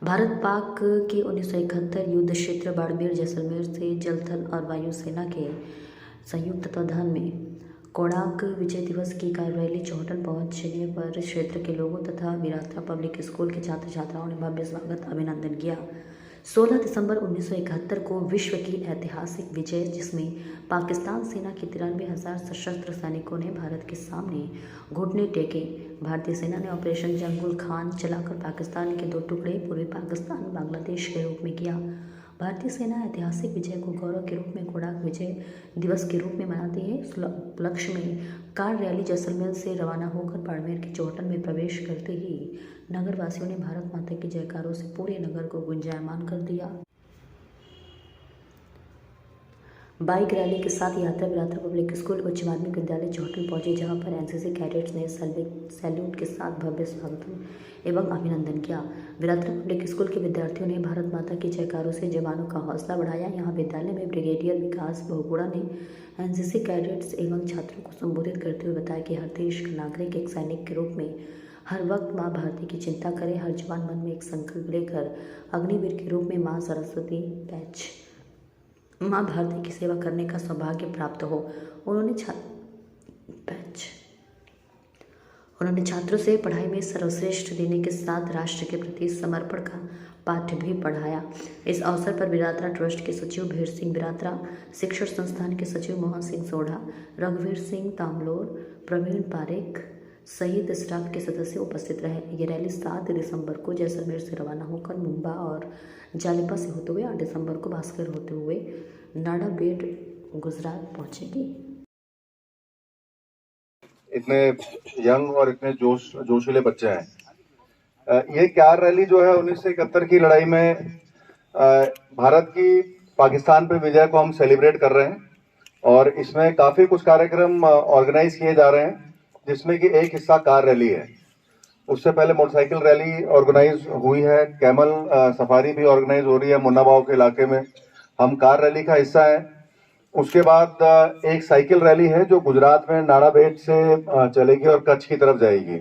भारत पाक के 1971 युद्ध क्षेत्र बाड़मेर जैसलमेर से जल थल और वायु सेना के संयुक्त तत्वाधान में कोणार्क विजय दिवस की कार रैली चौहटन पहुंचने पर क्षेत्र के लोगों तथा बिरात्रा पब्लिक स्कूल के छात्र छात्राओं ने भव्य स्वागत अभिनंदन किया। 16 दिसंबर 1971 को विश्व की ऐतिहासिक विजय, जिसमें पाकिस्तान सेना के 93,000 सशस्त्र सैनिकों ने भारत के सामने घुटने टेके। भारतीय सेना ने ऑपरेशन जंगुल खान चलाकर पाकिस्तान के 2 टुकड़े पूर्वी पाकिस्तान बांग्लादेश के रूप में किया। भारतीय सेना ऐतिहासिक विजय को गौरव के रूप में कोणार्क विजय दिवस के रूप में मनाती है। इस उपलक्ष्य में कार रैली जैसलमेर से रवाना होकर बाड़मेर के चौहटन में प्रवेश करते ही नगर वासियों ने भारत माता की जयकारों से पूरे नगर को गुंजायमान कर दिया। बाइक रैली के साथ यात्रा बिरात्रा पब्लिक स्कूल उच्च माध्यमिक विद्यालय चौहटन पहुंची, जहां पर एनसीसी कैडेट्स ने सैल्यूट के साथ भव्य स्वागत एवं अभिनंदन किया। बिरात्रा पब्लिक स्कूल के विद्यार्थियों ने भारत माता की जयकारों से जवानों का हौसला बढ़ाया। यहां विद्यालय में ब्रिगेडियर विकास बहुगुणा ने एनसीसी कैडेट्स एवं छात्रों को संबोधित करते हुए बताया कि हर देश का नागरिक एक सैनिक के रूप में हर वक्त माँ भारती की चिंता करे। हर जवान मन में एक संकल्प लेकर अग्निवीर के रूप में माँ सरस्वती माँ भारती की सेवा करने का सौभाग्य प्राप्त हो। उन्होंने छात्रों से पढ़ाई में सर्वश्रेष्ठ देने के साथ राष्ट्र के प्रति समर्पण का पाठ भी पढ़ाया। इस अवसर पर बिरात्रा ट्रस्ट के सचिव भीर सिंह बिरात्रा, शिक्षण संस्थान के सचिव मोहन सिंह सोढ़ा, रघुवीर सिंह तामलोर, प्रवीण पारेख सहित स्टाफ के सदस्य उपस्थित रहे। ये रैली 7 दिसंबर को जैसलमेर से रवाना होकर मुंबा और जालिपा से होते हुए 8 दिसंबर को भास्कर होते हुए नाडाबेट गुजरात पहुंचेगी। इतने यंग और इतने जोशीले बच्चे हैं। ये कार रैली जो है 1971 की लड़ाई में भारत की पाकिस्तान पे विजय को हम सेलिब्रेट कर रहे हैं और इसमें काफी कुछ कार्यक्रम ऑर्गेनाइज किए जा रहे हैं, जिसमें कि एक हिस्सा कार रैली है। उससे पहले मोटरसाइकिल रैली ऑर्गेनाइज हुई है, कैमल सफारी भी ऑर्गेनाइज हो रही है मुन्नाबाव के इलाके में। हम कार रैली का हिस्सा है। उसके बाद एक साइकिल रैली है जो गुजरात में नाडाबेट से चलेगी और कच्छ की तरफ जाएगी।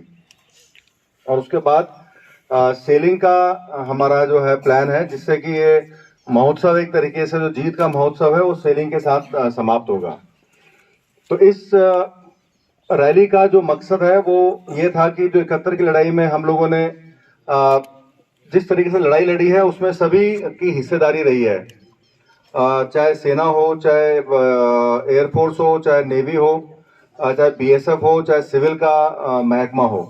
और उसके बाद सेलिंग का हमारा जो है प्लान है, जिससे कि ये महोत्सव एक तरीके से जो जीत का महोत्सव है वो सेलिंग के साथ समाप्त होगा। तो इस रैली का जो मकसद है वो ये था कि जो 71 की लड़ाई में हम लोगों ने जिस तरीके से लड़ाई लड़ी है उसमें सभी की हिस्सेदारी रही है, चाहे सेना हो, चाहे एयरफोर्स हो, चाहे नेवी हो, चाहे बीएसएफ हो, चाहे सिविल का महकमा हो।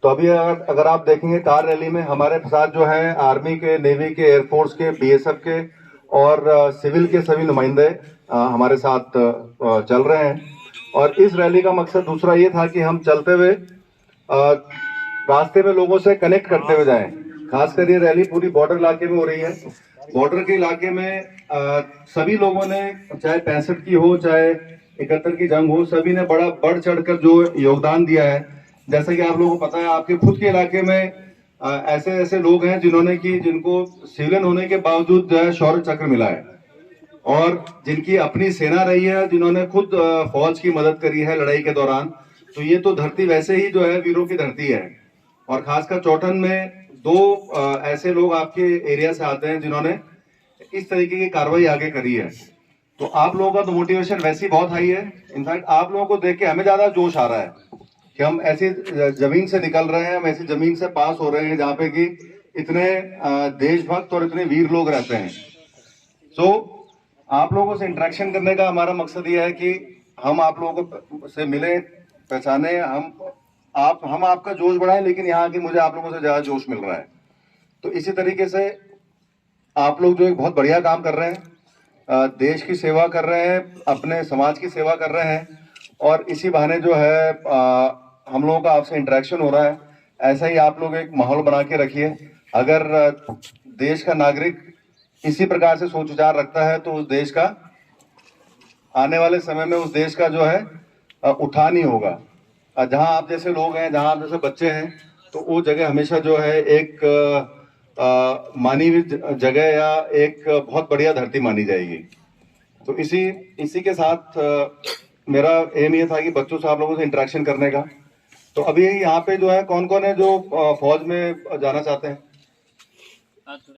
तो अभी अगर आप देखेंगे कार रैली में हमारे साथ जो है आर्मी के, नेवी के, एयरफोर्स के, बीएसएफ के और सिविल के सभी नुमाइंदे हमारे साथ चल रहे हैं। और इस रैली का मकसद दूसरा ये था कि हम चलते हुए रास्ते में लोगों से कनेक्ट करते हुए जाएं। खासकर ये रैली पूरी बॉर्डर इलाके में हो रही है। बॉर्डर के इलाके में सभी लोगों ने, चाहे 65 की हो, चाहे 71 की जंग हो, सभी ने बड़ा बढ़ चढ़कर जो योगदान दिया है। जैसा कि आप लोगों को पता है, आपके खुद के इलाके में ऐसे ऐसे लोग हैं जिनको सिविलियन होने के बावजूद जो है शौर्य चक्र मिला है और जिनकी अपनी सेना रही है, जिन्होंने खुद फौज की मदद करी है लड़ाई के दौरान। तो ये तो धरती वैसे ही जो है वीरों की धरती है। और खासकर चौहटन में 2 ऐसे लोग आपके एरिया से आते हैं जिन्होंने इस तरीके की कार्रवाई आगे करी है। तो आप लोगों का तो मोटिवेशन वैसे ही बहुत हाई है। इनफैक्ट आप लोगों को देख के हमें ज्यादा जोश आ रहा है कि हम ऐसी जमीन से निकल रहे हैं, हम ऐसी जमीन से पास हो रहे हैं जहाँ पे कि इतने देशभक्त और इतने वीर लोग रहते हैं। सो आप लोगों से इंटरेक्शन करने का हमारा मकसद यह है कि हम आप लोगों को से मिले, पहचाने, हम आपका जोश बढ़ाएं। लेकिन यहाँ की मुझे आप लोगों से ज्यादा जोश मिल रहा है। तो इसी तरीके से आप लोग जो एक बहुत बढ़िया काम कर रहे हैं, देश की सेवा कर रहे हैं, अपने समाज की सेवा कर रहे हैं और इसी बहाने जो है हम लोगों का आपसे इंटरेक्शन हो रहा है। ऐसा ही आप लोग एक माहौल बना के रखिए। अगर देश का नागरिक इसी प्रकार से सोच विचार रखता है तो उस देश का आने वाले समय में उस देश का जो है उठान ही होगा। जहां आप जैसे लोग हैं, जहां आप जैसे बच्चे हैं, तो वो जगह हमेशा जो है एक मानी हुई जगह या एक बहुत बढ़िया धरती मानी जाएगी। तो इसी के साथ मेरा एम ये था कि बच्चों से आप लोगों से इंटरेक्शन करने का। तो अभी यहाँ पे जो है कौन कौन है जो फौज में जाना चाहते हैं? आज